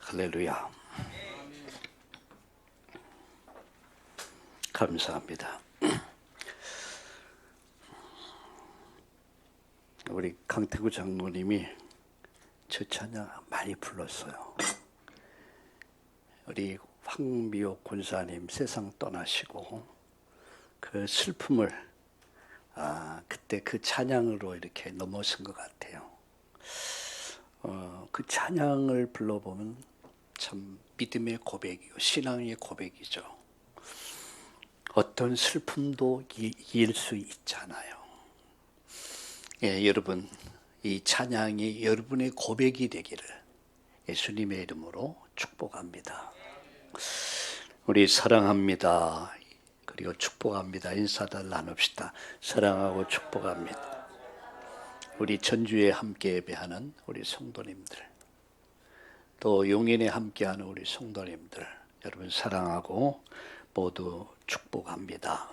할렐루야. 감사합니다. 우리 강태구 장로님이 저 찬양 많이 불렀어요. 우리 황미옥 군사님 세상 떠나시고 그 슬픔을 그때 그 찬양으로 이렇게 넘어선 것 같아요. 그 찬양을 불러보면 참 믿음의 고백이고 신앙의 고백이죠. 어떤 슬픔도 이길 수 있잖아요. 예, 여러분, 이 찬양이 여러분의 고백이 되기를 예수님의 이름으로 축복합니다. 우리 사랑합니다. 그리고 축복합니다. 인사들 나눕시다. 사랑하고 축복합니다. 우리 전주에 함께 예배하는 우리 성도님들, 또 용인에 함께하는 우리 성도님들, 여러분 사랑하고 모두 축복합니다.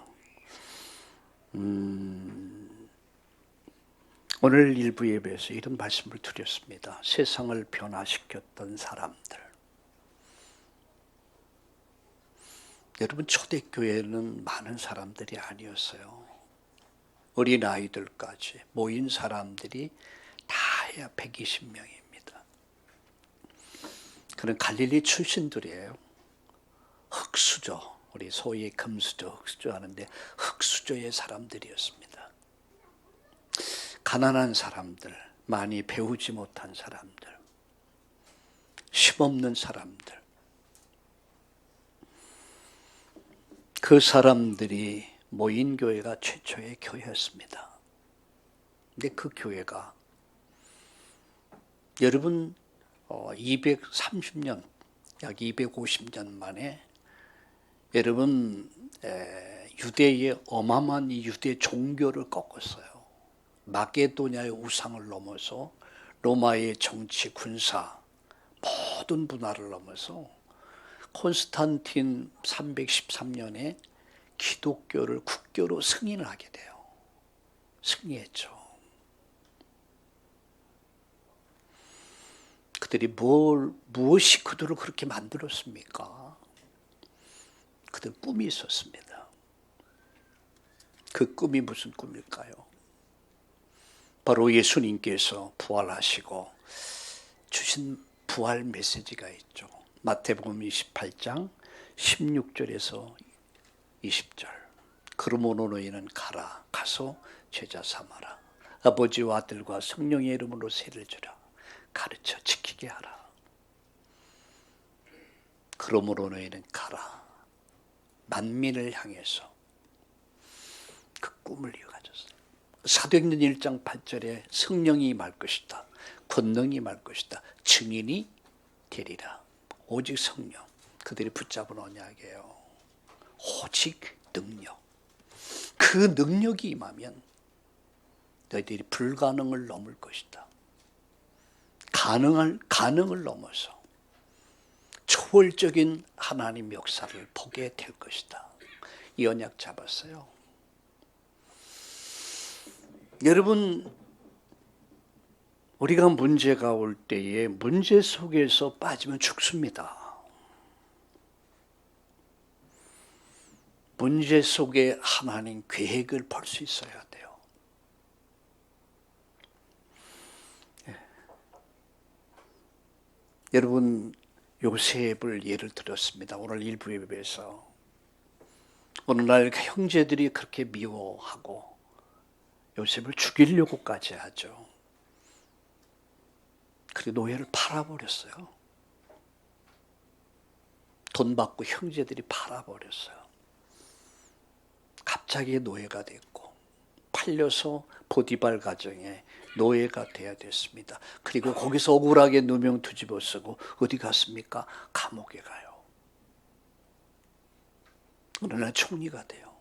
오늘 일부 예배에서 이런 말씀을 드렸습니다. 세상을 변화시켰던 사람들. 여러분, 초대교회는 많은 사람들이 아니었어요. 어린아이들까지 모인 사람들이 다 해야 120명입니다. 그런 갈릴리 출신들이에요. 흙수저, 우리 소위 금수저, 흙수저 하는데 흙수저의 사람들이었습니다. 가난한 사람들, 많이 배우지 못한 사람들, 힘없는 사람들. 그 사람들이 모인 교회가 최초의 교회였습니다. 근데 그 교회가 여러분 230년, 약 250년 만에 여러분 유대의 어마어마한 유대 종교를 꺾었어요. 마게도냐의 우상을 넘어서 로마의 정치, 군사, 모든 문화를 넘어서 콘스탄틴 313년에 기독교를 국교로 승인을 하게 돼요. 승리했죠. 그들이 무엇이 그들을 그렇게 만들었습니까? 그들 꿈이 있었습니다. 그 꿈이 무슨 꿈일까요? 바로 예수님께서 부활하시고 주신 부활 메시지가 있죠. 마태복음 28장 16절에서 20절. 그러므로 너희는 가서 제자 삼아라. 아버지와 아들과 성령의 이름으로 세를 주라. 가르쳐 지키게 하라. 그러므로 너희는 가라. 만민을 향해서 그 꿈을 이어가졌어요. 사도행전 1장 8절에 성령이 임할 것이다. 권능이 임할 것이다. 증인이 되리라. 오직 성령. 그들이 붙잡은 언약이에요. 오직 능력. 그 능력이 임하면 너희들이 불가능을 넘을 것이다. 가능을 넘어서 초월적인 하나님 역사를 보게 될 것이다. 이 언약 잡았어요. 여러분, 우리가 문제가 올 때에 문제 속에서 빠지면 죽습니다. 문제 속에 하나님 계획을 볼 수 있어야 돼요. 여러분, 요셉을 예를 들었습니다. 오늘 일부 예배에서 어느 날 형제들이 그렇게 미워하고 요셉을 죽이려고까지 하죠. 그래 노예를 팔아버렸어요. 돈 받고 형제들이 팔아버렸어요. 갑자기 노예가 됐고 팔려서 보디발 가정에 노예가 되어야 됐습니다. 그리고 거기서 억울하게 누명 뒤집어 쓰고 어디 갔습니까? 감옥에 가요. 어느 날 총리가 돼요.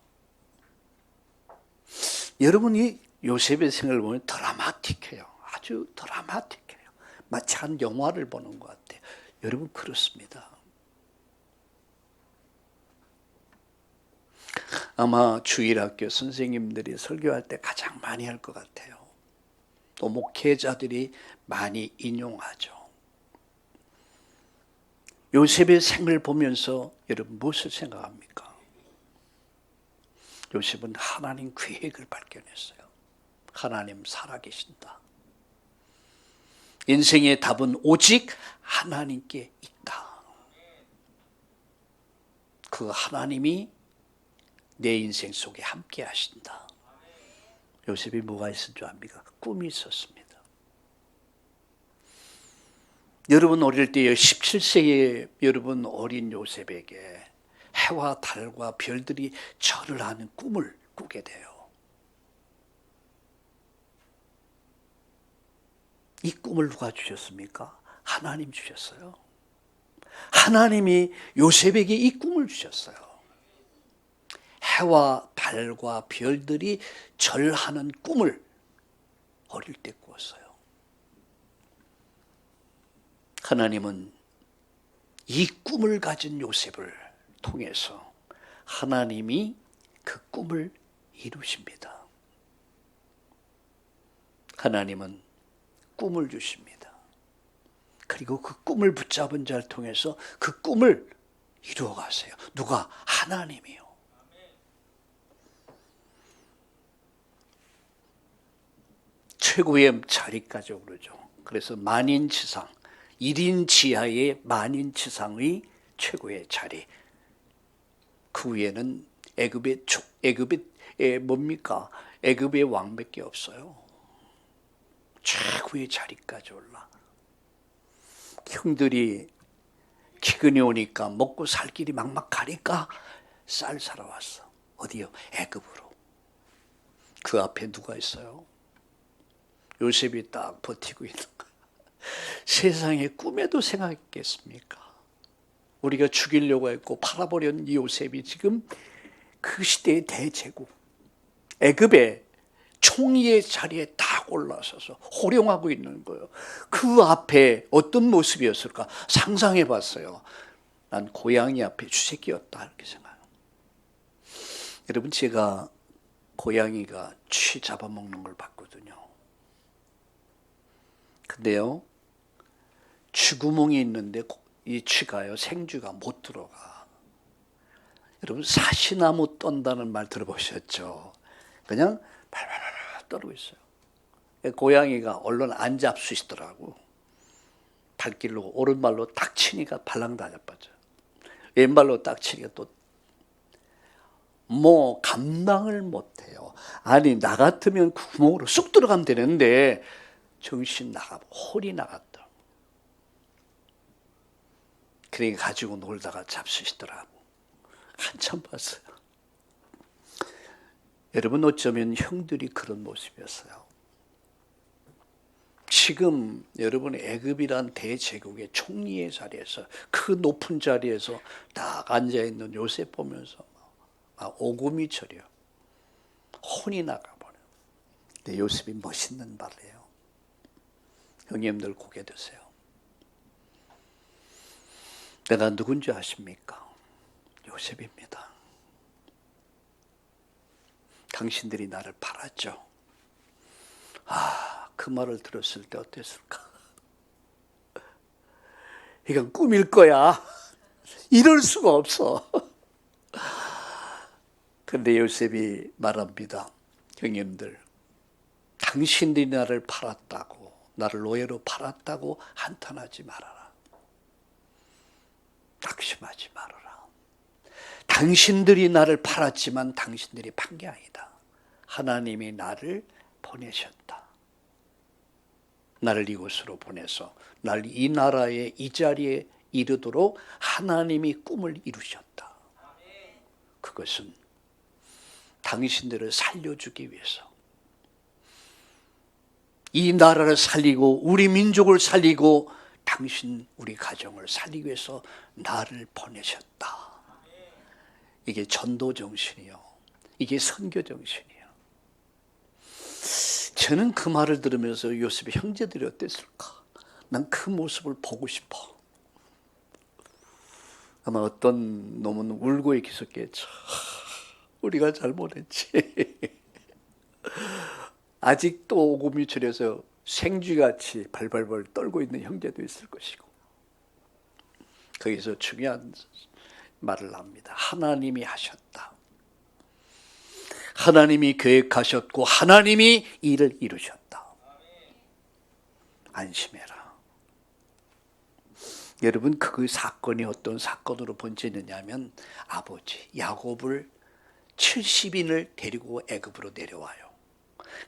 여러분이 요셉의 생을 보면 드라마틱해요. 아주 드라마틱해요. 마치 한 영화를 보는 것 같아요. 여러분 그렇습니다. 아마 주일학교 선생님들이 설교할 때 가장 많이 할 것 같아요. 또 목회자들이 많이 인용하죠. 요셉의 생을 보면서 여러분 무엇을 생각합니까? 요셉은 하나님 계획을 발견했어요. 하나님 살아계신다. 인생의 답은 오직 하나님께 있다. 그 하나님이 내 인생 속에 함께 하신다. 요셉이 뭐가 있을 줄 압니까? 꿈이 있었습니다. 여러분 어릴 때 17세의 여러분 어린 요셉에게 해와 달과 별들이 절을 하는 꿈을 꾸게 돼요. 이 꿈을 누가 주셨습니까? 하나님 주셨어요. 하나님이 요셉에게 이 꿈을 주셨어요. 해와 달과 별들이 절하는 꿈을 어릴 때 꾸었어요. 하나님은 이 꿈을 가진 요셉을 통해서 하나님이 그 꿈을 이루십니다. 하나님은 꿈을 주십니다. 그리고 그 꿈을 붙잡은 자를 통해서 그 꿈을 이루어 가세요. 누가? 하나님이요. 최고의 자리까지 오르죠. 그래서 만인치상, 1인 지하의 만인치상의 최고의 자리. 그 위에는 애굽의 뭡니까? 애굽의 왕밖에 없어요. 최고의 자리까지 올라. 형들이 기근이 오니까 먹고 살 길이 막막하니까 쌀 사러 왔어. 어디요? 애굽으로. 그 앞에 누가 있어요? 요셉이 딱 버티고 있는 거야. 세상에 꿈에도 생각했겠습니까? 우리가 죽이려고 했고 팔아버린 요셉이 지금 그 시대의 대제국 애굽의 총리의 자리에 딱 올라서서 호령하고 있는 거예요. 그 앞에 어떤 모습이었을까 상상해 봤어요. 난 고양이 앞에 쥐새끼였다 이렇게 생각해요. 여러분 제가 고양이가 쥐 잡아먹는 걸 봤거든요. 근데요 쥐구멍이 있는데 이 쥐가요 생쥐가 못 들어가. 여러분 사시나무 떤다는 말 들어보셨죠? 그냥 발발발 떨고 있어요. 고양이가 얼른 안 잡수시더라고. 발길로 오른발로 딱 치니까 발랑 다 자빠져. 왼발로 딱 치니까 또 뭐 감당을 못해요. 아니 나 같으면 구멍으로 쑥 들어가면 되는데 정신 나가고 홀이 나갔다. 그러니까 가지고 놀다가 잡수시더라고. 한참 봤어요. 여러분 어쩌면 형들이 그런 모습이었어요. 지금 여러분 애굽이란 대제국의 총리의 자리에서 그 높은 자리에서 딱 앉아있는 요셉 보면서 막 오금이 저려 혼이 나가버려요. 근데 요셉이 멋있는 말이에요. 형님들 고개 드세요. 내가 누군지 아십니까? 요셉입니다. 당신들이 나를 팔았죠. 그 말을 들었을 때 어땠을까? 이건 꿈일 거야. 이럴 수가 없어. 근데 요셉이 말합니다. 형님들, 당신들이 나를 팔았다고, 나를 노예로 팔았다고 한탄하지 말아라. 낙심하지 말아라. 당신들이 나를 팔았지만 당신들이 판 게 아니다. 하나님이 나를 보내셨다. 나를 이곳으로 보내서 나를 이 나라의 이 자리에 이르도록 하나님이 꿈을 이루셨다. 그것은 당신들을 살려주기 위해서, 이 나라를 살리고 우리 민족을 살리고 당신 우리 가정을 살리기 위해서 나를 보내셨다. 이게 전도 정신이요. 이게 선교 정신이에요. 저는 그 말을 들으면서 요셉의 형제들이 어땠을까? 난 그 모습을 보고 싶어. 아마 어떤 놈은 울고 있었겠죠. 우리가 잘못했지. 아직도 오금이 저려서 생쥐같이 발발발 떨고 있는 형제도 있을 것이고. 거기서 중요한 말을 합니다. 하나님이 하셨다. 하나님이 계획하셨고 하나님이 일을 이루셨다. 안심해라. 여러분, 그 사건이 어떤 사건으로 번지느냐면 아버지 야곱을 70인을 데리고 애굽으로 내려와요.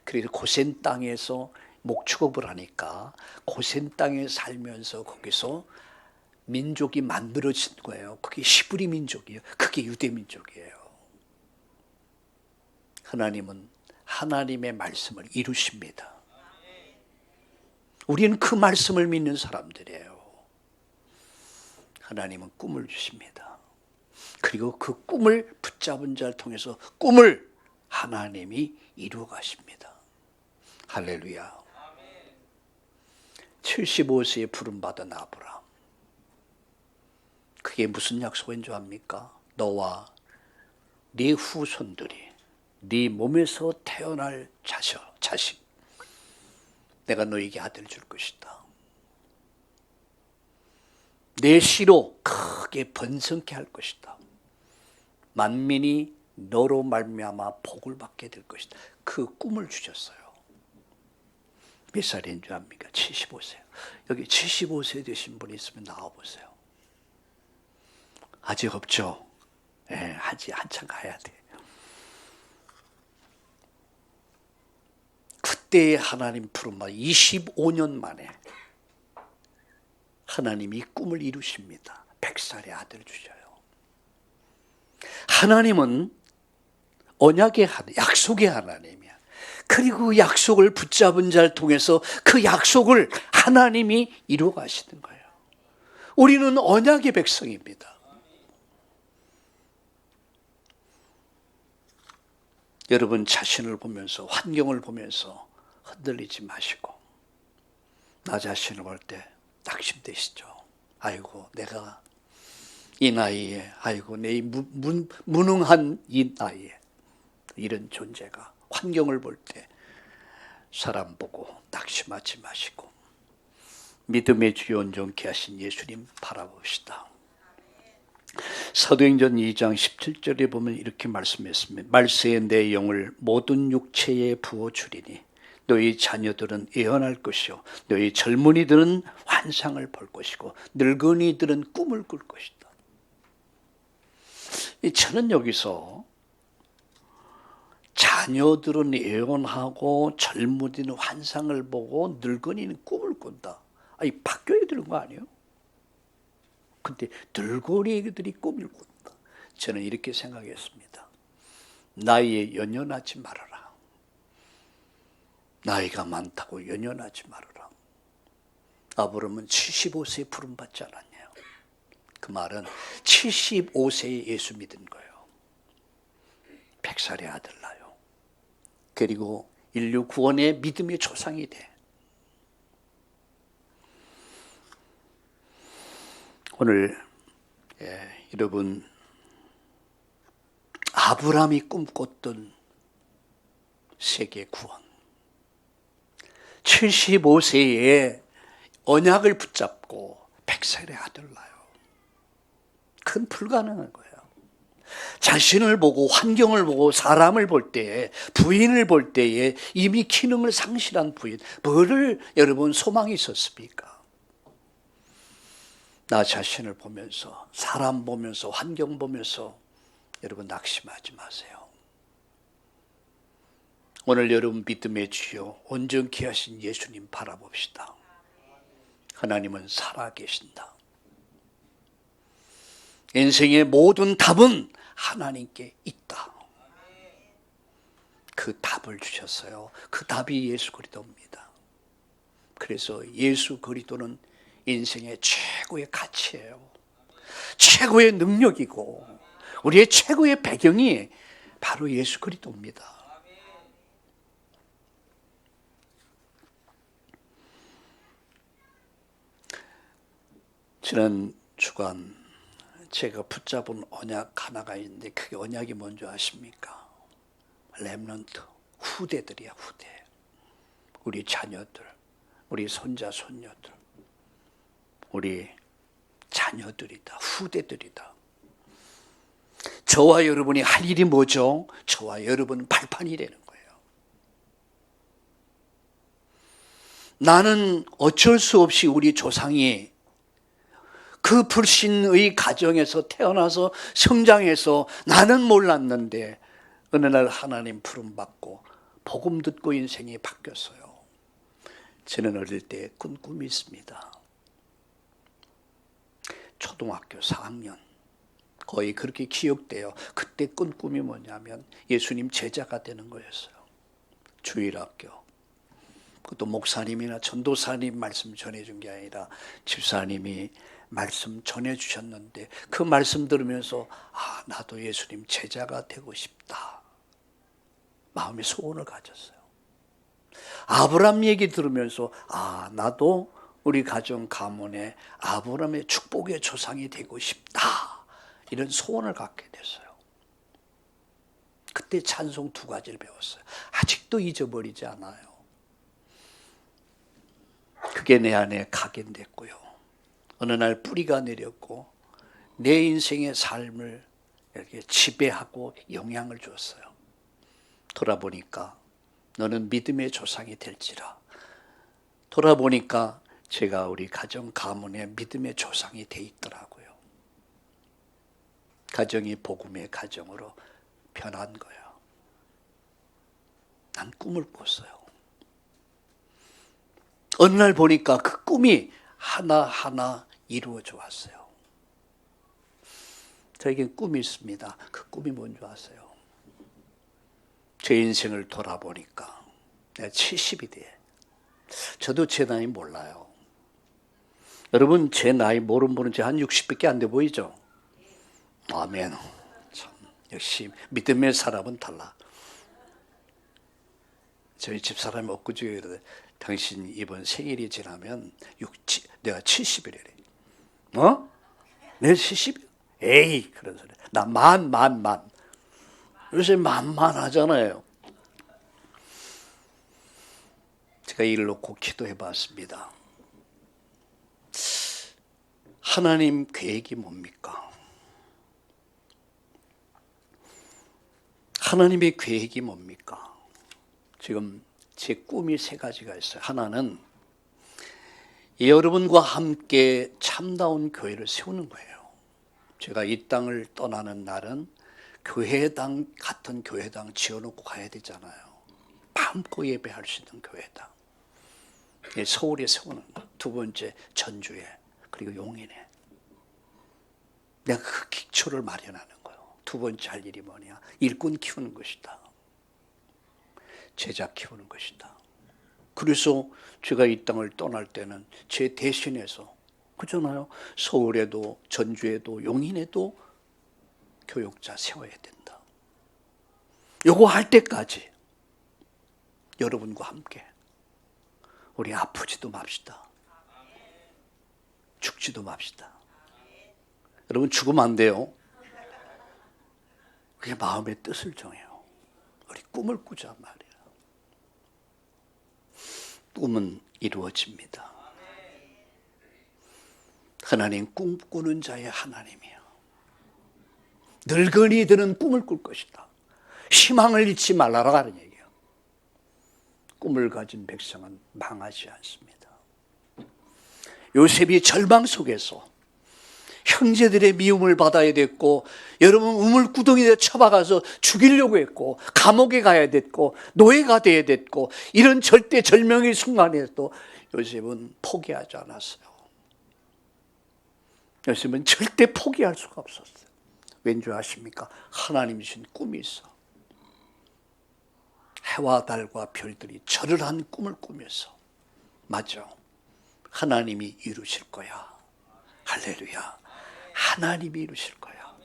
그래서 고센 땅에서 목축업을 하니까 고센 땅에 살면서 거기서 민족이 만들어진 거예요. 그게 히브리 민족이에요. 그게 유대 민족이에요. 하나님은 하나님의 말씀을 이루십니다. 우리는 그 말씀을 믿는 사람들이에요. 하나님은 꿈을 주십니다. 그리고 그 꿈을 붙잡은 자를 통해서 꿈을 하나님이 이루어 가십니다. 할렐루야. 75세에 부름받은 아브라함. 그게 무슨 약속인 줄 압니까? 너와 네 후손들이 네 몸에서 태어날 자식 내가 너에게 아들 줄 것이다. 내 씨로 크게 번성케 할 것이다. 만민이 너로 말미암아 복을 받게 될 것이다. 그 꿈을 주셨어요. 몇 살인 줄 압니까? 75세. 여기 75세 되신 분이 있으면 나와보세요. 아직 없죠? 네, 아직 한참 가야 돼. 그때의 하나님 부름만 25년 만에 하나님이 꿈을 이루십니다. 100살의 아들 주셔요. 하나님은 언약의 하나님, 약속의 하나님이야. 그리고 약속을 붙잡은 자를 통해서 그 약속을 하나님이 이루어 가시는 거예요. 우리는 언약의 백성입니다. 여러분 자신을 보면서 환경을 보면서 흔들리지 마시고 나 자신을 볼 때 낙심되시죠. 아이고 내가 이 나이에 아이고 내 무능한 이 나이에 이런 존재가 환경을 볼 때 사람 보고 낙심하지 마시고 믿음의 주요 온전케 하신 예수님 바라봅시다. 사도행전 2장 17절에 보면 이렇게 말씀했습니다. 말세에 내 영을 모든 육체에 부어주리니 너희 자녀들은 예언할 것이요 너희 젊은이들은 환상을 볼 것이고 늙은이들은 꿈을 꿀 것이다. 저는 여기서 자녀들은 예언하고 젊은이는 환상을 보고 늙은이는 꿈을 꾼다. 아니 바뀌어야 되는 거 아니에요? 근데 늙은이들이 꿈을 꾼다. 저는 이렇게 생각했습니다. 나이에 연연하지 말아라. 나이가 많다고 연연하지 말아라. 아브라함은 75세에 부름받지 않았냐요. 그 말은 75세에 예수 믿은 거예요. 100살의 아들 낳아요. 그리고 인류 구원의 믿음의 조상이 돼. 오늘 여러분 아브라함이 꿈꿨던 세계 구원 75세에 언약을 붙잡고 100살의 아들 낳아요. 그건 불가능한 거예요. 자신을 보고 환경을 보고 사람을 볼 때에 부인을 볼 때에 이미 기능을 상실한 부인 뭐를 여러분 소망이 있었습니까? 나 자신을 보면서 사람 보면서 환경 보면서 여러분 낙심하지 마세요. 오늘 여러분 믿음의 주요 온전케 하신 예수님 바라봅시다. 하나님은 살아계신다. 인생의 모든 답은 하나님께 있다. 그 답을 주셨어요. 그 답이 예수 그리스도입니다. 그래서 예수 그리스도는 인생의 최고의 가치예요. 최고의 능력이고 우리의 최고의 배경이 바로 예수 그리스도입니다. 지난 주간 제가 붙잡은 언약 하나가 있는데 그게 언약이 뭔지 아십니까? 렘넌트, 후대들이야 후대. 우리 자녀들, 우리 손자 손녀들, 우리 자녀들이다, 후대들이다. 저와 여러분이 할 일이 뭐죠? 저와 여러분은 발판이 되는 거예요. 나는 어쩔 수 없이 우리 조상이 그 불신의 가정에서 태어나서 성장해서 나는 몰랐는데 어느 날 하나님 부름받고 복음 듣고 인생이 바뀌었어요. 저는 어릴 때 꾼 꿈이 있습니다. 초등학교 4학년 거의 그렇게 기억돼요. 그때 꾼 꿈이 뭐냐면 예수님 제자가 되는 거였어요. 주일학교. 그것도 목사님이나 전도사님 말씀 전해준 게 아니라 집사님이 말씀 전해주셨는데 그 말씀 들으면서 나도 예수님 제자가 되고 싶다. 마음의 소원을 가졌어요. 아브라함 얘기 들으면서 나도 우리 가정 가문에 아브라함의 축복의 조상이 되고 싶다. 이런 소원을 갖게 됐어요. 그때 찬송 2가지를 배웠어요. 아직도 잊어버리지 않아요. 그게 내 안에 각인됐고요. 어느 날 뿌리가 내렸고 내 인생의 삶을 이렇게 지배하고 영향을 줬어요. 돌아보니까 너는 믿음의 조상이 될지라. 돌아보니까 제가 우리 가정 가문의 믿음의 조상이 돼 있더라고요. 가정이 복음의 가정으로 변한 거예요. 난 꿈을 꿨어요. 어느 날 보니까 그 꿈이 하나하나 이루어져 왔어요. 저에겐 꿈이 있습니다. 그 꿈이 뭔지 아세요? 제 인생을 돌아보니까 내가 70이 돼. 저도 제 나이 몰라요. 여러분 제 나이 모르는 제 한 60밖에 안 돼 보이죠? 아멘. 참 역시 믿음의 사람은 달라. 저희 집사람이 엊그제 그러더니 당신 이번 생일이 지나면 내가 70이래. 내가 70? 에이 그런 소리. 나 만. 요새 만만하잖아요. 제가 이를 놓고 기도해 봤습니다. 하나님 계획이 뭡니까? 하나님의 계획이 뭡니까? 지금 제 꿈이 3가지가 있어요. 하나는 여러분과 함께 참다운 교회를 세우는 거예요. 제가 이 땅을 떠나는 날은 교회당 같은 교회당 지어놓고 가야 되잖아요. 마음껏 예배할 수 있는 교회당. 서울에 세우는 거. 2번째 전주에 그리고 용인에. 내가 그 기초를 마련하는 거예요. 2번째 할 일이 뭐냐? 일꾼 키우는 것이다. 제자 키우는 것이다. 그래서 제가 이 땅을 떠날 때는 제 대신해서 그렇잖아요. 서울에도 전주에도 용인에도 교육자 세워야 된다. 요거 할 때까지 여러분과 함께 우리 아프지도 맙시다. 죽지도 맙시다. 여러분 죽으면 안 돼요. 그게 마음의 뜻을 정해요. 우리 꿈을 꾸자 말이야. 꿈은 이루어집니다. 하나님 꿈꾸는 자의 하나님이요. 늙은이들은 꿈을 꿀 것이다. 희망을 잃지 말라라는 얘기예요. 꿈을 가진 백성은 망하지 않습니다. 요셉이 절망 속에서 형제들의 미움을 받아야 됐고, 여러분 우물구덩이에 처박아서 죽이려고 했고, 감옥에 가야 됐고, 노예가 돼야 됐고, 이런 절대절명의 순간에도 요셉은 포기하지 않았어요. 요셉은 절대 포기할 수가 없었어요. 왠지 아십니까? 하나님이 주신 꿈이 있어. 해와 달과 별들이 절을 한 꿈을 꾸면서, 맞죠? 하나님이 이루실 거야. 할렐루야. 하나님이 이루실 거야.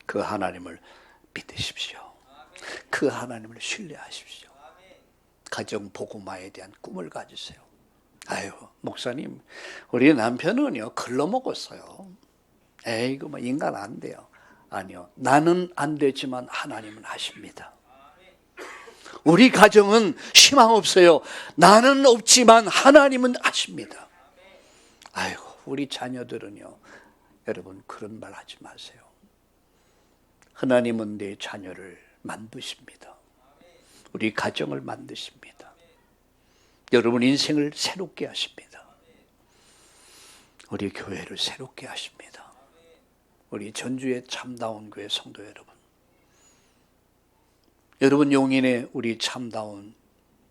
그 하나님을 믿으십시오. 그 하나님을 신뢰하십시오. 가정 복음화에 대한 꿈을 가지세요. 아유, 목사님, 우리 남편은요 글러먹었어요. 에이, 이거 뭐 인간 안 돼요. 아니요, 나는 안 되지만 하나님은 하십니다. 우리 가정은 희망 없어요. 나는 없지만 하나님은 하십니다. 아이고, 우리 자녀들은요 여러분 그런 말 하지 마세요. 하나님은 내 자녀를 만드십니다. 우리 가정을 만드십니다. 여러분 인생을 새롭게 하십니다. 우리 교회를 새롭게 하십니다. 우리 전주의 참다운 교회 성도 여러분, 여러분 용인의 우리 참다운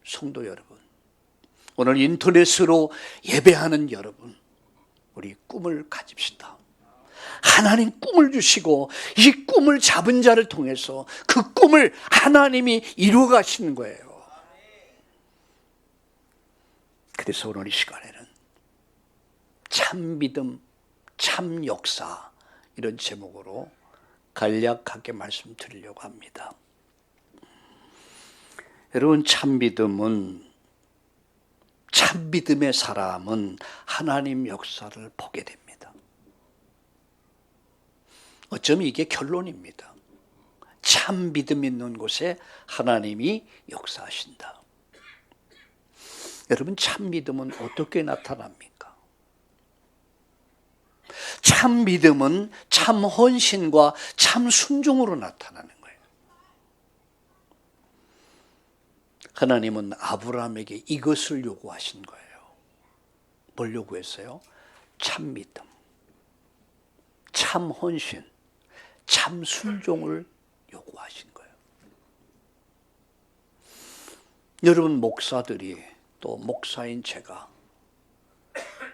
성도 여러분, 오늘 인터넷으로 예배하는 여러분, 우리 꿈을 가집시다. 하나님 꿈을 주시고 이 꿈을 잡은 자를 통해서 그 꿈을 하나님이 이루어 가시는 거예요. 그래서 오늘 이 시간에는 참 믿음, 참 역사, 이런 제목으로 간략하게 말씀드리려고 합니다. 여러분, 참 믿음의 사람은 하나님 역사를 보게 됩니다. 어쩌면 이게 결론입니다. 참 믿음 있는 곳에 하나님이 역사하신다. 여러분, 참 믿음은 어떻게 나타납니까? 참 믿음은 참 헌신과 참 순종으로 나타나는 거예요. 하나님은 아브라함에게 이것을 요구하신 거예요. 뭘 요구했어요? 참 믿음, 참 헌신, 참 순종을 요구하신 거예요. 여러분, 목사들이 또 목사인 제가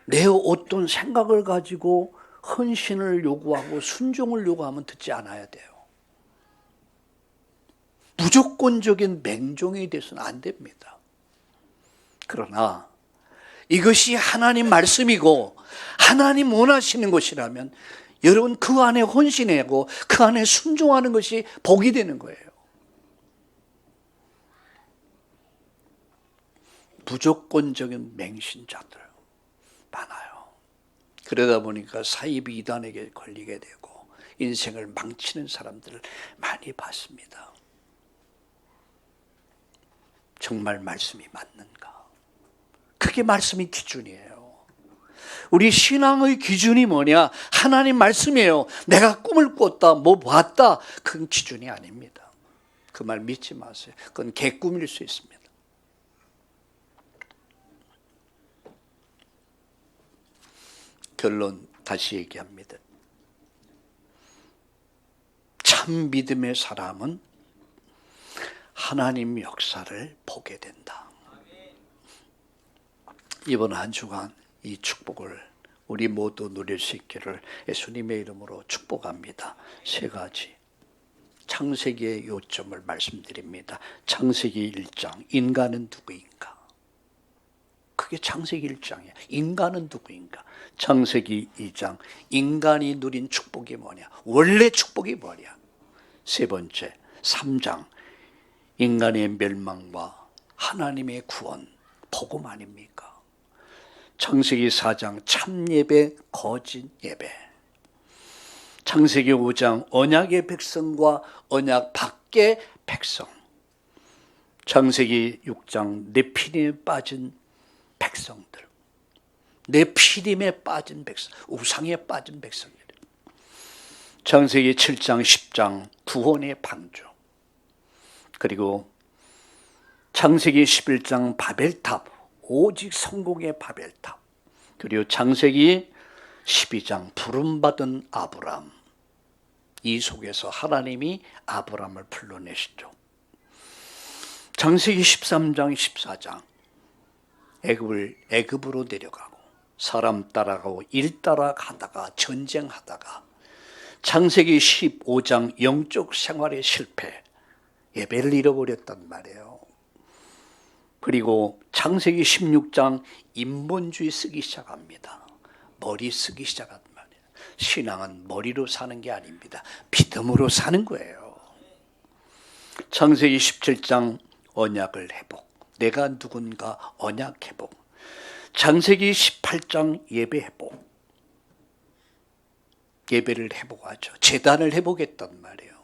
내 어떤 생각을 가지고 헌신을 요구하고 순종을 요구하면 듣지 않아야 돼요. 무조건적인 맹종이 돼서는 안 됩니다. 그러나 이것이 하나님 말씀이고 하나님 원하시는 것이라면 여러분 그 안에 헌신하고 그 안에 순종하는 것이 복이 되는 거예요. 무조건적인 맹신자들 많아요. 그러다 보니까 사이비 이단에게 걸리게 되고 인생을 망치는 사람들을 많이 봤습니다. 정말 말씀이 맞는가? 그게 말씀이 기준이에요. 우리 신앙의 기준이 뭐냐? 하나님 말씀이에요. 내가 꿈을 꿨다, 뭐 봤다, 그건 기준이 아닙니다. 그 말 믿지 마세요. 그건 개꿈일 수 있습니다. 결론 다시 얘기합니다. 참 믿음의 사람은 하나님 역사를 보게 된다. 이번 한 주간 이 축복을 우리 모두 누릴 수 있기를 예수님의 이름으로 축복합니다. 세 가지 창세기의 요점을 말씀드립니다. 창세기 1장, 인간은 누구인가? 그게 창세기 1장이에요. 인간은 누구인가? 창세기 2장, 인간이 누린 축복이 뭐냐? 원래 축복이 뭐냐? 세 번째, 3장, 인간의 멸망과 하나님의 구원, 복음 아닙니까? 창세기 4장, 참예배, 거짓 예배. 창세기 5장, 언약의 백성과 언약 밖의 백성. 창세기 6장, 네피림에 빠진 백성들, 네피림에 빠진 백성, 우상에 빠진 백성들. 창세기 7장, 10장, 구원의 방주. 그리고 창세기 11장, 바벨탑, 오직 성공의 바벨탑. 그리고 창세기 12장, 부름받은 아브람. 이 속에서 하나님이 아브람을 불러내시죠. 창세기 13장, 14장, 애굽으로 내려가고 사람 따라가고 일 따라가다가 전쟁하다가 창세기 15장, 영적 생활의 실패, 예배를 잃어버렸단 말이에요. 그리고 창세기 16장, 인본주의 쓰기 시작합니다. 머리 쓰기 시작한 말이에요. 신앙은 머리로 사는 게 아닙니다. 믿음으로 사는 거예요. 창세기 17장, 언약을 회복. 내가 누군가 언약 회복. 창세기 18장, 예배 회복. 예배를 회복하죠. 제단을 회복했단 말이에요.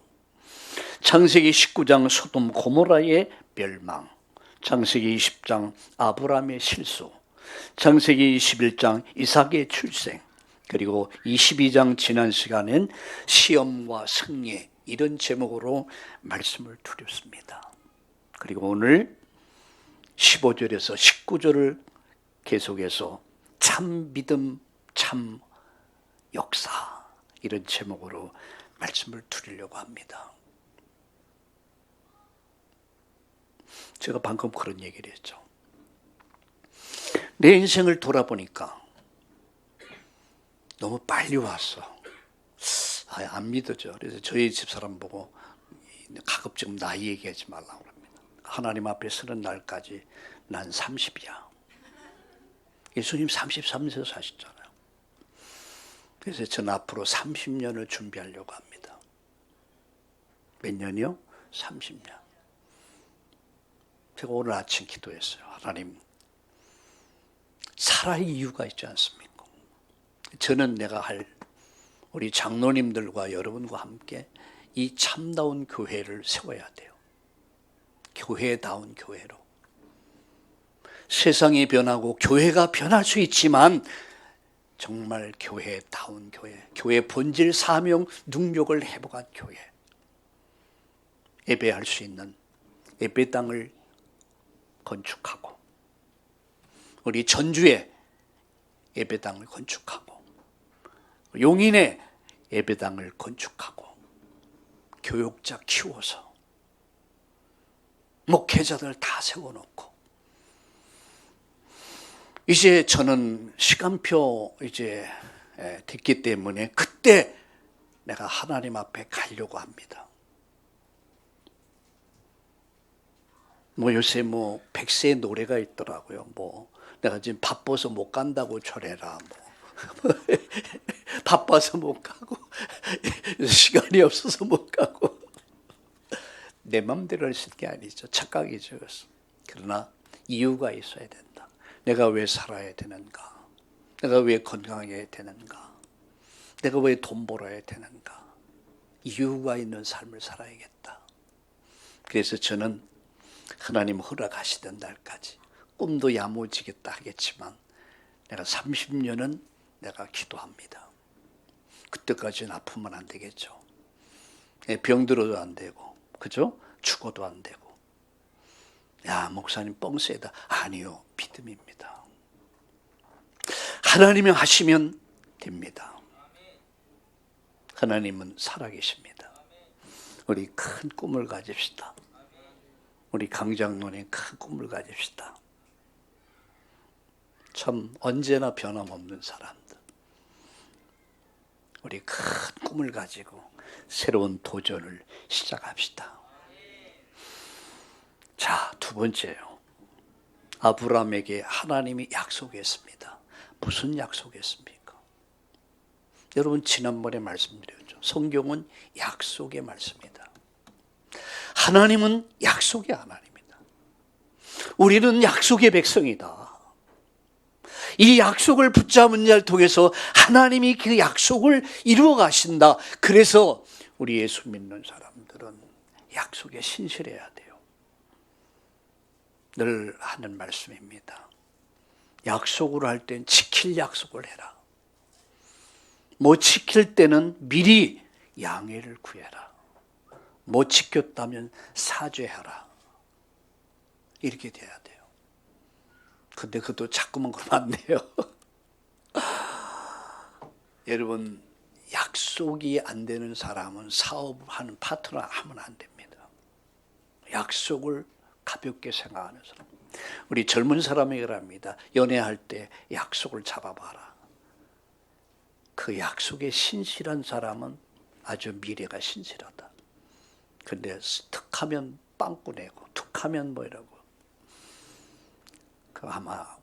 창세기 19장, 소돔 고모라의 멸망. 창세기 20장, 아브라함의 실수. 창세기 21장, 이삭의 출생. 그리고 22장 지난 시간엔 시험과 승리, 이런 제목으로 말씀을 드렸습니다. 그리고 오늘 15절에서 19절을 계속해서 참 믿음, 참 역사, 이런 제목으로 말씀을 드리려고 합니다. 제가 방금 그런 얘기를 했죠. 내 인생을 돌아보니까 너무 빨리 왔어. 안 믿어져. 그래서 저희 집사람 보고 가급적 나이 얘기하지 말라고 합니다. 하나님 앞에 서는 날까지 난 30이야. 예수님 33세 사셨잖아요. 그래서 저는 앞으로 30년을 준비하려고 합니다. 몇 년이요? 30년. 제가 오늘 아침 기도했어요. 하나님, 살아야 이유가 있지 않습니까? 저는 내가 할 우리 장로님들과 여러분과 함께 이 참다운 교회를 세워야 돼요. 교회다운 교회로. 세상이 변하고 교회가 변할 수 있지만 정말 교회다운 교회, 교회 본질, 사명, 능력을 회복한 교회, 예배할 수 있는 예배 땅을 건축하고, 우리 전주에 예배당을 건축하고, 용인에 예배당을 건축하고, 교육자 키워서 목회자들 다 세워놓고, 이제 저는 시간표 이제 됐기 때문에 그때 내가 하나님 앞에 가려고 합니다. 요새 100세 노래가 있더라고요. 내가 지금 바빠서 못 간다고 절해라. 바빠서 못 가고 시간이 없어서 못 가고 내 맘대로 할 수 있는 게 아니죠. 착각이죠. 그러나 이유가 있어야 된다. 내가 왜 살아야 되는가? 내가 왜 건강해야 되는가? 내가 왜 돈 벌어야 되는가? 이유가 있는 삶을 살아야겠다. 그래서 저는 하나님 허락하시던 날까지 꿈도 야무지겠다 하겠지만 내가 30년은 내가 기도합니다. 그때까지는 아프면 안 되겠죠. 병들어도 안 되고, 그죠? 죽어도 안 되고. 야, 목사님 뻥세다. 아니요, 믿음입니다. 하나님이 하시면 됩니다. 하나님은 살아계십니다. 우리 큰 꿈을 가집시다. 우리 강장로님 큰 꿈을 가집시다. 참 언제나 변함없는 사람들. 우리 큰 꿈을 가지고 새로운 도전을 시작합시다. 자, 두 번째요. 아브라함에게 하나님이 약속했습니다. 무슨 약속했습니까? 여러분 지난번에 말씀드렸죠. 성경은 약속의 말씀이다. 하나님은 약속의 하나님이다. 우리는 약속의 백성이다. 이 약속을 붙잡은 자를 통해서 하나님이 그 약속을 이루어 가신다. 그래서 우리 예수 믿는 사람들은 약속에 신실해야 돼요. 늘 하는 말씀입니다. 약속을 할 땐 지킬 약속을 해라. 못 지킬 때는 미리 양해를 구해라. 못 지켰다면 사죄하라. 이렇게 돼야 돼요. 근데 그것도 자꾸만 그러면 안 돼요. 여러분, 약속이 안 되는 사람은 사업하는 파트너 하면 안 됩니다. 약속을 가볍게 생각하는 사람. 우리 젊은 사람에게 합니다. 연애할 때 약속을 잡아봐라. 그 약속에 신실한 사람은 아주 미래가 신실하다. 근데 툭하면 빵꾸 내고 툭하면 이러고 그 아마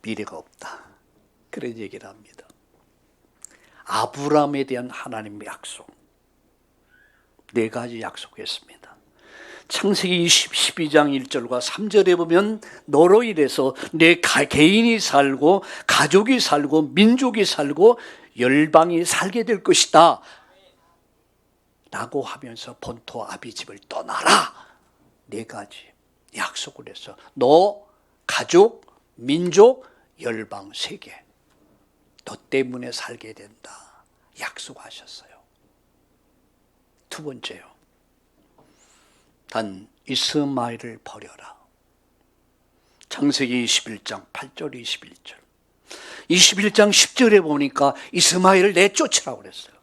미래가 없다. 그런 얘기를 합니다. 아브라함에 대한 하나님의 약속 4가지 약속했습니다. 창세기 12장 1절과 3절에 보면 너로 인해서 내 개인이 살고 가족이 살고 민족이 살고 열방이 살게 될 것이다 라고 하면서 본토 아비집을 떠나라. 4가지 약속을 해서 너, 가족, 민족, 열방, 세계 너 때문에 살게 된다. 약속하셨어요. 두 번째요. 단 이스마엘을 버려라. 창세기 21장 8절 21절. 21장 10절에 보니까 이스마엘을 내쫓으라고 그랬어요.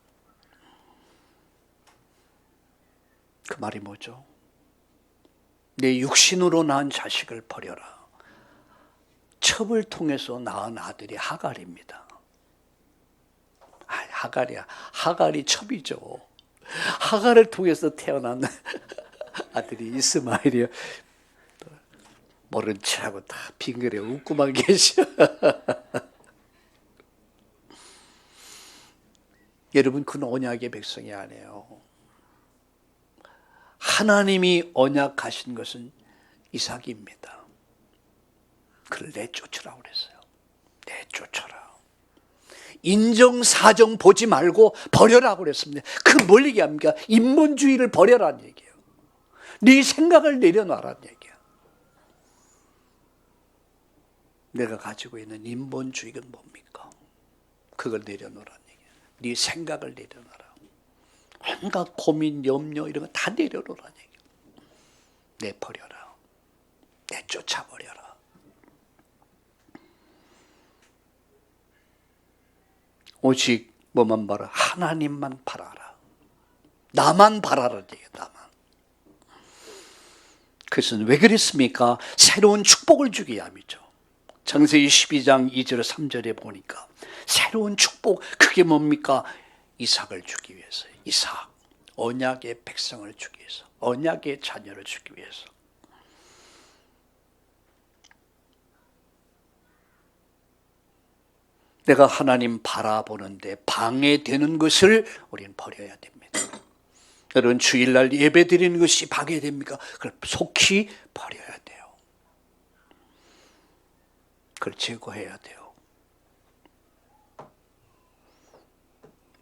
그 말이 뭐죠? 내 육신으로 낳은 자식을 버려라. 첩을 통해서 낳은 아들이 하갈입니다. 하갈이야. 하갈이 첩이죠. 하갈을 통해서 태어난 아들이 이스마엘이요. 모른 체하고 다 빙그레 웃고만 계셔. 여러분, 그는 언약의 백성이 아니에요. 하나님이 언약하신 것은 이삭입니다. 그를 내쫓으라고 그랬어요. 내쫓아라. 인정사정 보지 말고 버려라고 그랬습니다. 그 뭘 얘기합니까? 인본주의를 버려라는 얘기예요. 네 생각을 내려놔라는 얘기예요. 내가 가지고 있는 인본주의가 뭡니까? 그걸 내려놓으라는 얘기예요. 네 생각을 내려놔라. 온갖 고민, 염려 이런 거 다 내려놓으라는 얘기예요. 내버려라. 내쫓아버려라. 오직 뭐만 바라? 하나님만 바라라. 나만 바라라. 나만. 그것은 왜 그랬습니까? 새로운 축복을 주기 위함이죠. 창세기 12장 2절 3절에 보니까 새로운 축복, 그게 뭡니까? 이삭을 주기 위해서. 이삭, 언약의 백성을 주기 위해서, 언약의 자녀를 주기 위해서. 내가 하나님 바라보는데 방해되는 것을 우리는 버려야 됩니다. 여러분, 주일날 예배 드리는 것이 방해됩니까? 그걸 속히 버려야 돼요. 그걸 제거해야 돼요.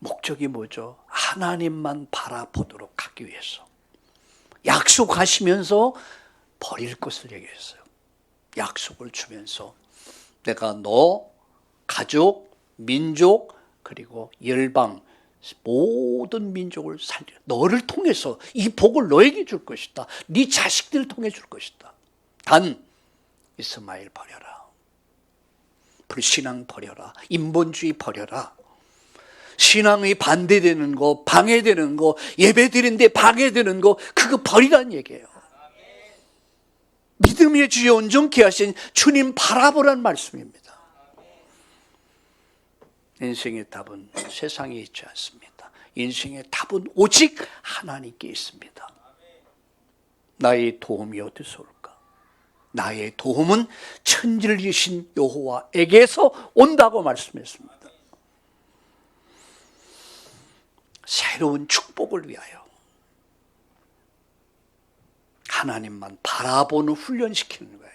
목적이 뭐죠? 하나님만 바라보도록 하기 위해서. 약속하시면서 버릴 것을 얘기했어요. 약속을 주면서 내가 너, 가족, 민족, 그리고 열방, 모든 민족을 살려. 너를 통해서 이 복을 너에게 줄 것이다. 네 자식들을 통해 줄 것이다. 단 이스마엘 버려라. 불신앙 버려라. 인본주의 버려라. 신앙이 반대되는 거, 방해되는 거, 예배 드리는데 방해되는 거, 그거 버리라는 얘기예요. 믿음의 주에 온전케 하신 주님 바라보라는 말씀입니다. 인생의 답은 세상에 있지 않습니다. 인생의 답은 오직 하나님께 있습니다. 나의 도움이 어디서 올까? 나의 도움은 천지를 여호와에게서 온다고 말씀했습니다. 새로운 축복을 위하여 하나님만 바라보는 훈련시키는 거예요.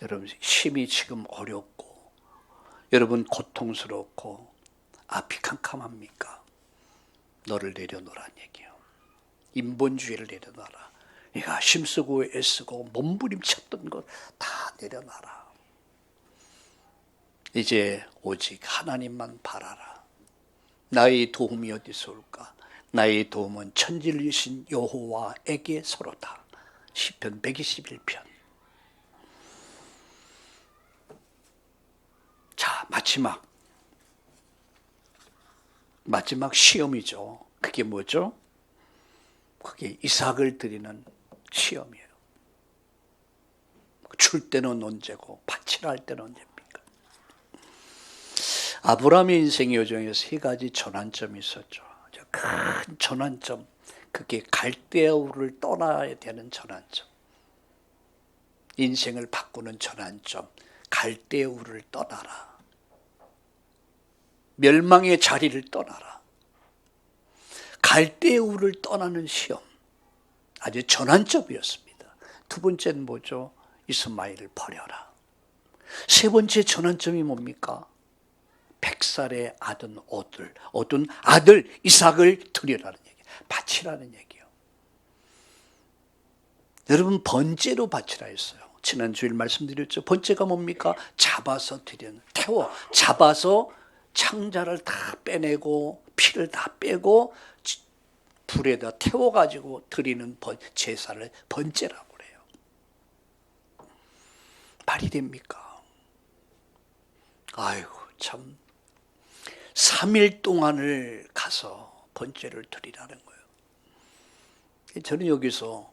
여러분, 심히 지금 어렵고 여러분 고통스럽고 앞이 캄캄합니까? 너를 내려놓으란 얘기예요. 인본주의를 내려놔라. 네가 힘쓰고 애쓰고 몸부림쳤던 것 다 내려놔라. 이제 오직 하나님만 바라라. 나의 도움이 어디서 올까? 나의 도움은 천지를 여신 여호와에게서로다. 시편 121편. 자, 마지막 시험이죠. 그게 뭐죠? 그게 이삭을 드리는 시험이에요. 줄 때는 언제고 바치라 할 때는 언제입니까? 아브라함의 인생 여정에 세 가지 전환점이 있었죠. 큰 전환점, 그게 갈대아우를 떠나야 되는 전환점, 인생을 바꾸는 전환점, 갈대아우를 떠나라. 멸망의 자리를 떠나라. 갈대아우를 떠나는 시험, 아주 전환점이었습니다. 두 번째는 뭐죠? 이스마엘을 버려라. 세 번째 전환점이 뭡니까? 100살의 얻은 아들 이삭을 드리라는 얘기, 바치라는 얘기예요. 여러분, 번제로 바치라 했어요. 지난 주일 말씀드렸죠. 번째가 뭡니까? 잡아서 드리는, 잡아서 창자를 다 빼내고 피를 다 빼고 불에다 태워가지고 드리는 제사를 번제라고 그래요. 말이 됩니까? 아이고 참, 3일 동안을 가서 번제를 드리라는 거예요. 저는 여기서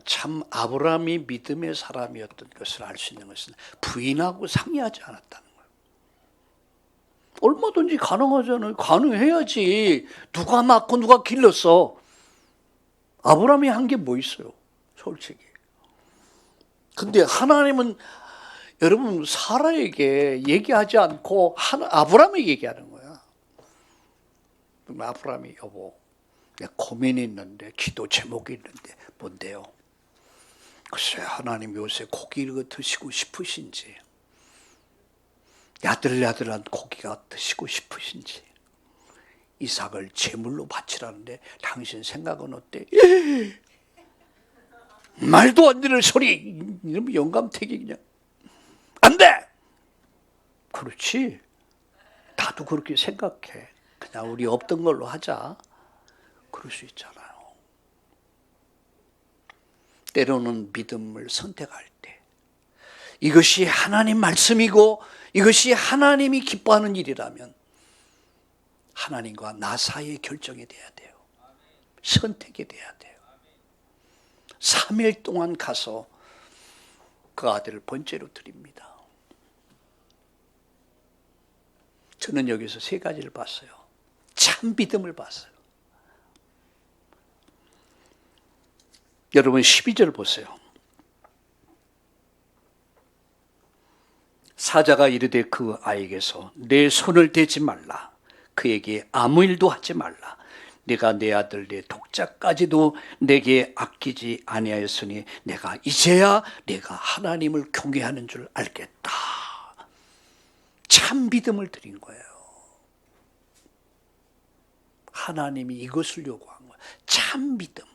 참 아브라함이 믿음의 사람이었던 것을 알 수 있는 것은 부인하고 상의하지 않았다는 거예요. 얼마든지 가능하잖아요. 가능해야지. 누가 낳고 누가 길렀어. 아브라함이 한 게 뭐 있어요, 솔직히. 근데 하나님은 여러분 사라에게 얘기하지 않고 아브라함에게 얘기하는 거야. 아브라함이 여보, 고민이 있는데, 기도 제목이 있는데 뭔데요? 글쎄 하나님 요새 고기를 드시고 싶으신지, 야들야들한 고기가 드시고 싶으신지, 이삭을 제물로 바치라는데 당신 생각은 어때? 말도 안 되는 소리. 이러면 영감택이 그냥 안 돼. 그렇지, 나도 그렇게 생각해. 그냥 우리 없던 걸로 하자. 그럴 수 있잖아요. 때로는 믿음을 선택할 때 이것이 하나님 말씀이고 이것이 하나님이 기뻐하는 일이라면 하나님과 나 사이의 결정이 돼야 돼요. 선택이 돼야 돼요. 3일 동안 가서 그 아들을 번제로 드립니다. 저는 여기서 3가지를 봤어요. 참 믿음을 봤어요. 여러분 12절 보세요. 사자가 이르되 그 아이에게서 내 손을 대지 말라. 그에게 아무 일도 하지 말라. 내가 내 아들 내 독자까지도 내게 아끼지 아니하였으니 내가 이제야 내가 하나님을 경외하는 줄 알겠다. 참 믿음을 드린 거예요. 하나님이 이것을 요구한 거예요. 참 믿음.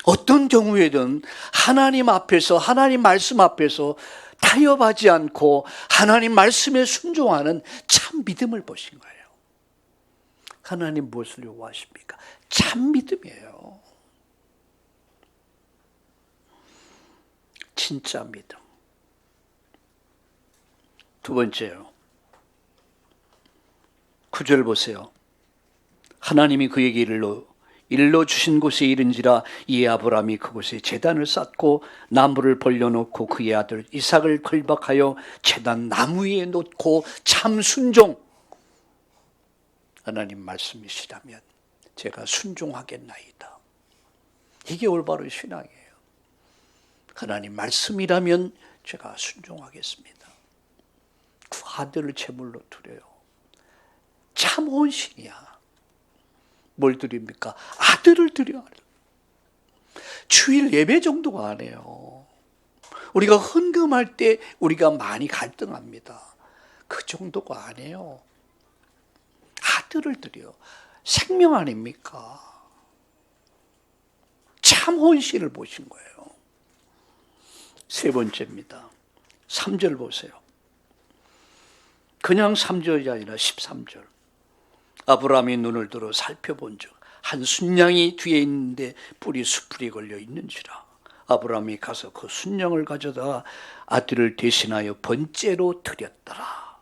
어떤 경우에든 하나님 앞에서, 하나님 말씀 앞에서 타협하지 않고 하나님 말씀에 순종하는 참 믿음을 보신 거예요. 하나님 무엇을 요구하십니까? 참 믿음이에요. 진짜 믿음. 2번째요. 9절 보세요. 하나님이 그에게 일러 주신 곳에 이른지라 이에 아브라함이 그곳에 제단을 쌓고 나무를 벌려놓고 그의 아들 이삭을 걸박하여 제단 나무 위에 놓고 참 순종. 하나님 말씀이시라면 제가 순종하겠나이다. 이게 올바른 신앙이에요. 하나님 말씀이라면 제가 순종하겠습니다. 그 아들을 제물로 드려요. 참 헌신이야. 뭘 드립니까? 아들을 드려야 해요. 주일 예배 정도가 아니에요. 우리가 헌금할 때 우리가 많이 갈등합니다. 그 정도가 아니에요. 아들을 드려요. 생명 아닙니까? 참 헌신을 보신 거예요. 3번째입니다. 3절 보세요. 그냥 3절이 아니라 13절. 아브라함이 눈을 들어 살펴본즉 한 순양이 뒤에 있는데 뿔이 수풀이 걸려 있는지라. 아브라함이 가서 그 순양을 가져다 아들을 대신하여 번제로 드렸더라.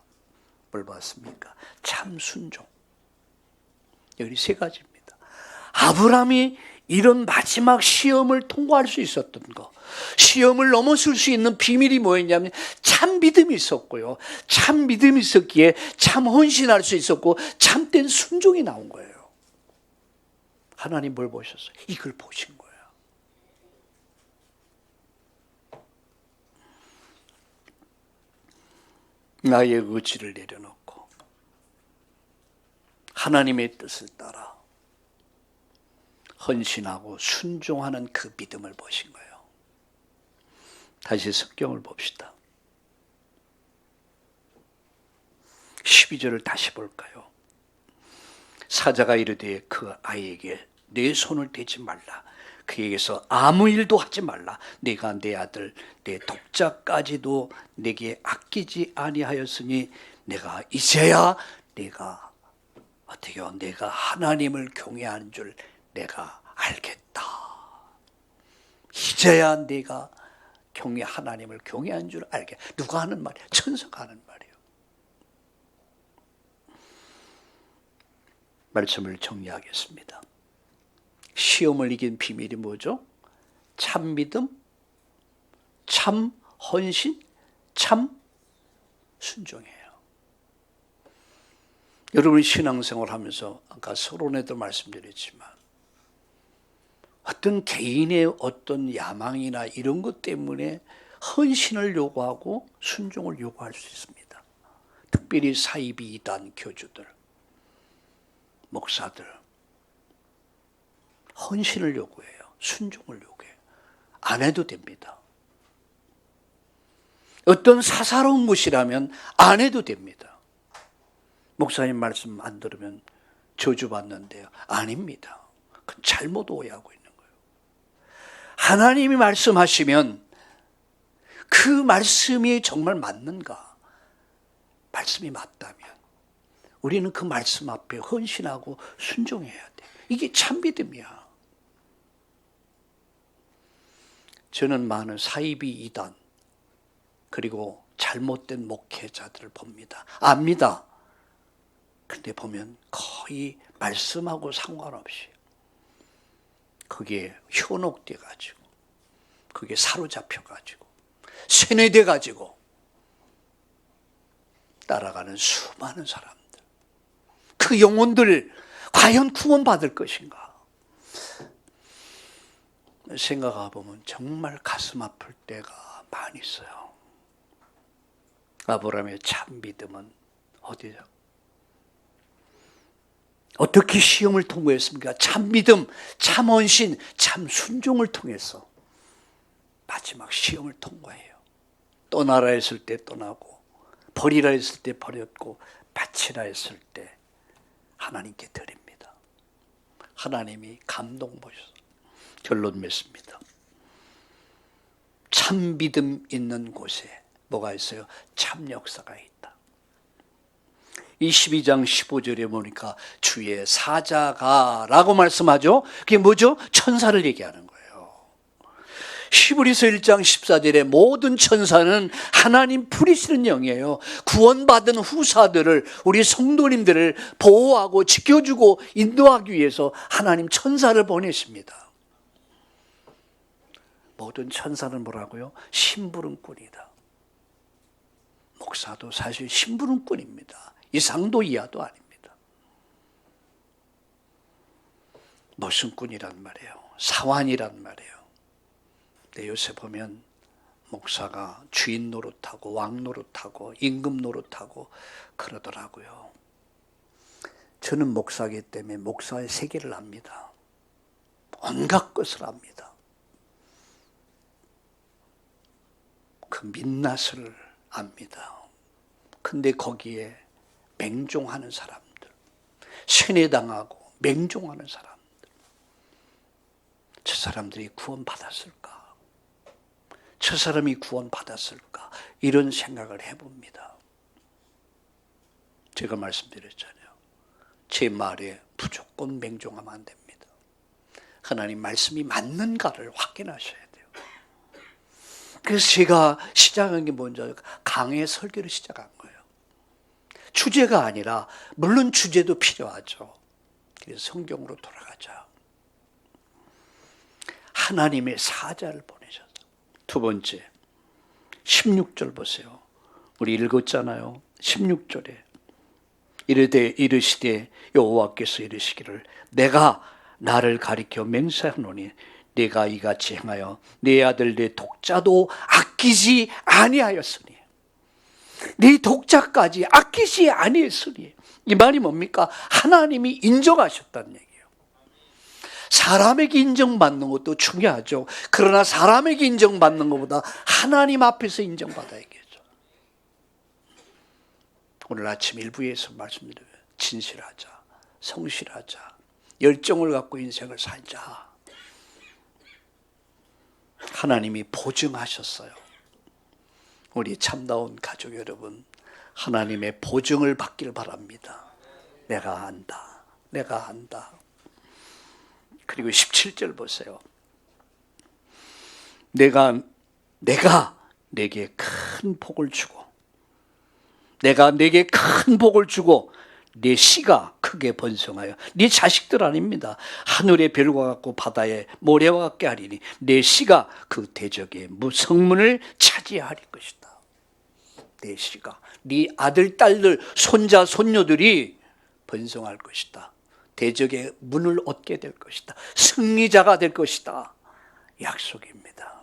뭘 봤습니까? 참 순종. 여기 3가지입니다. 아브라함이 이런 마지막 시험을 통과할 수 있었던 거, 시험을 넘어설 수 있는 비밀이 뭐였냐면 참 믿음이 있었고요. 참 믿음이 있었기에 참 헌신할 수 있었고 참된 순종이 나온 거예요. 하나님 뭘 보셨어요? 이걸 보신 거예요. 나의 의지를 내려놓고 하나님의 뜻을 따라 헌신하고 순종하는 그 믿음을 보신 거예요. 다시 성경을 봅시다. 12절을 다시 볼까요? 사자가 이르되 그 아이에게 내 손을 대지 말라. 그에게서 아무 일도 하지 말라. 내가 내 아들 내 독자까지도 내게 아끼지 아니하였으니 내가 이제야 내가 어떻게요? 내가 하나님을 경외하는 줄 내가 알겠다. 이제야 내가 하나님을 경외하는 줄 알게. 누가 하는 말이야? 천사가 하는 말이에요. 말씀을 정리하겠습니다. 시험을 이긴 비밀이 뭐죠? 참 믿음, 참 헌신, 참 순종이에요. 여러분이 신앙생활 하면서 아까 서론에도 말씀드렸지만 어떤 개인의 어떤 야망이나 이런 것 때문에 헌신을 요구하고 순종을 요구할 수 있습니다. 특별히 사이비 이단 교주들, 목사들 헌신을 요구해요. 순종을 요구해요. 안 해도 됩니다. 어떤 사사로운 것이라면 안 해도 됩니다. 목사님 말씀 안 들으면 저주받는데요. 아닙니다. 그건 잘못 오해하고 있는 거예요. 하나님이 말씀하시면 그 말씀이 정말 맞는가? 말씀이 맞다면 우리는 그 말씀 앞에 헌신하고 순종해야 돼. 이게 참 믿음이야. 저는 많은 사이비 이단 그리고 잘못된 목회자들을 봅니다. 압니다. 근데 보면 거의 말씀하고 상관없이 거기에 현혹돼 가지고 거기에 사로잡혀 가지고 세뇌돼 가지고 따라가는 수많은 사람들. 그 영혼들 과연 구원받을 것인가? 생각해 보면 정말 가슴 아플 때가 많이 있어요. 아브라함의 참 믿음은 어디죠? 어떻게 시험을 통과했습니까? 참 믿음, 참 헌신, 참 순종을 통해서 마지막 시험을 통과해요. 떠나라 했을 때 떠나고 버리라 했을 때 버렸고 바치라 했을 때 하나님께 드립니다. 하나님이 감동 보셔서 결론 맺습니다. 참 믿음 있는 곳에 뭐가 있어요? 참 역사가 있다. 이 12장 15절에 보니까 주의 사자가 라고 말씀하죠. 그게 뭐죠? 천사를 얘기하는 거예요. 히브리서 1장 14절에 모든 천사는 하나님 부리시는 영이에요. 구원받은 후사들을, 우리 성도님들을 보호하고 지켜주고 인도하기 위해서 하나님 천사를 보내십니다. 모든 천사는 뭐라고요? 심부름꾼이다. 목사도 사실 심부름꾼입니다. 이상도 이하도 아닙니다. 모순꾼이란 말이에요. 사환이란 말이에요. 근데 요새 보면 목사가 주인 노릇하고 왕 노릇하고 임금 노릇하고 그러더라고요. 저는 목사이기 때문에 목사의 세계를 압니다. 온갖 것을 압니다. 그 민낯을 압니다. 근데 거기에 맹종하는 사람들, 세뇌당하고 맹종하는 사람들, 저 사람들이 구원받았을까? 저 사람이 구원받았을까? 이런 생각을 해봅니다. 제가 말씀드렸잖아요. 제 말에 무조건 맹종하면 안 됩니다. 하나님 말씀이 맞는가를 확인하셔야 돼요. 그래서 제가 시작한 게 먼저 강의 설교를 시작한 거예요. 주제가 아니라 물론 주제도 필요하죠. 그래서 성경으로 돌아가자. 하나님의 사자를 보내셔서. 두 번째 16절 보세요. 우리 읽었잖아요. 16절에 이르시되 여호와께서 이르시기를 내가 나를 가리켜 맹세하노니 내가 이같이 행하여 내 아들 내 독자도 아끼지 아니하였으니 네 독자까지 아끼지 아니했으니 이 말이 뭡니까? 하나님이 인정하셨다는 얘기예요. 사람에게 인정받는 것도 중요하죠. 그러나 사람에게 인정받는 것보다 하나님 앞에서 인정받아야 겠죠. 오늘 아침 일부에서 말씀드려요. 진실하자, 성실하자, 열정을 갖고 인생을 살자. 하나님이 보증하셨어요. 우리 참다운 가족 여러분, 하나님의 보증을 받길 바랍니다. 내가 안다. 내가 안다. 그리고 17절 보세요. 내가 내게 큰 복을 주고, 내가 내게 큰 복을 주고 내 씨가 크게 번성하여, 네 자식들 아닙니다. 하늘의 별과 같고 바다의 모래와 같게 하리니 내 씨가 그 대적의 성문을 차지할 것이다. 내 씨가, 네 아들, 딸들, 손자, 손녀들이 번성할 것이다. 대적의 문을 얻게 될 것이다. 승리자가 될 것이다. 약속입니다.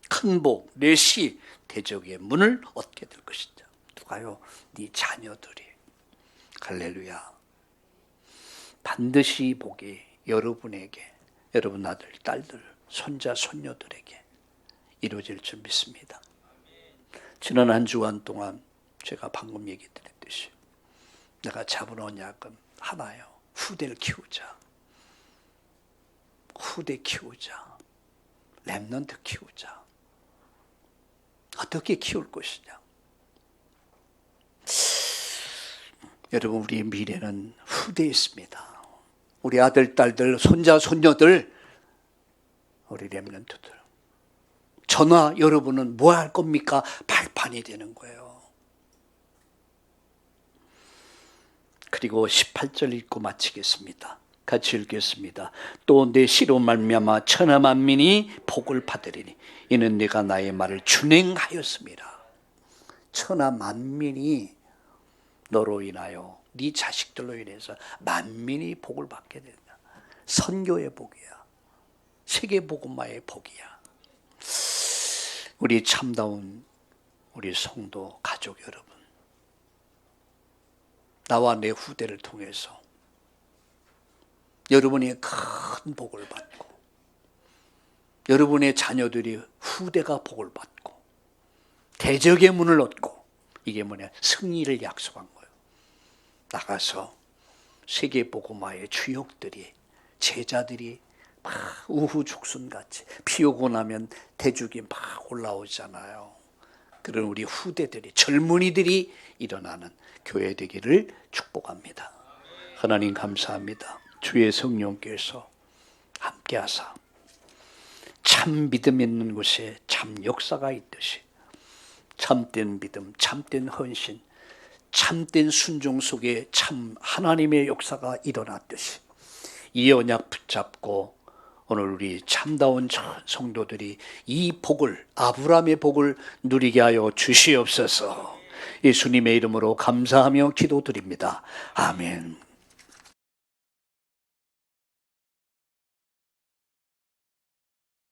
큰 복, 내 씨, 대적의 문을 얻게 될 것이다. 누가요? 네 자녀들이. 할렐루야. 반드시 복이 여러분에게, 여러분 아들, 딸들, 손자, 손녀들에게 이루어질 줄 믿습니다. 지난 한 주간 동안 제가 방금 얘기 드렸듯이 내가 잡은 언약은 하나예요. 후대를 키우자. 후대 키우자. 렘넌트 키우자. 어떻게 키울 것이냐. 여러분, 우리의 미래는 후대에 있습니다. 우리 아들, 딸들, 손자, 손녀들, 우리 렘넌트들. 저나 여러분은 뭐 할 겁니까? 발판이 되는 거예요. 그리고 18절 읽고 마치겠습니다. 같이 읽겠습니다. 또 내 씨로 말미암아 천하 만민이 복을 받으리니 이는 내가 나의 말을 준행하였습니다. 천하 만민이 너로 인하여, 네 자식들로 인해서 만민이 복을 받게 된다. 선교의 복이야. 세계복음화의 복이야. 우리 참다운 우리 성도 가족 여러분, 나와 내 후대를 통해서 여러분이 큰 복을 받고, 여러분의 자녀들이 후대가 복을 받고 대적의 문을 얻고, 이게 뭐냐? 승리를 약속한 거예요. 나가서 세계복음화의 주역들이, 제자들이 막 우후죽순같이 피 오고 나면 대죽이 막 올라오잖아요. 그런 우리 후대들이, 젊은이들이 일어나는 교회 되기를 축복합니다. 하나님 감사합니다. 주의 성령께서 함께하사 참 믿음 있는 곳에 참 역사가 있듯이 참된 믿음, 참된 헌신, 참된 순종 속에 참 하나님의 역사가 일어났듯이 이 언약 붙잡고 오늘 우리 참다운 성도들이 이 복을, 아브라함의 복을 누리게 하여 주시옵소서. 예수님의 이름으로 감사하며 기도드립니다. 아멘.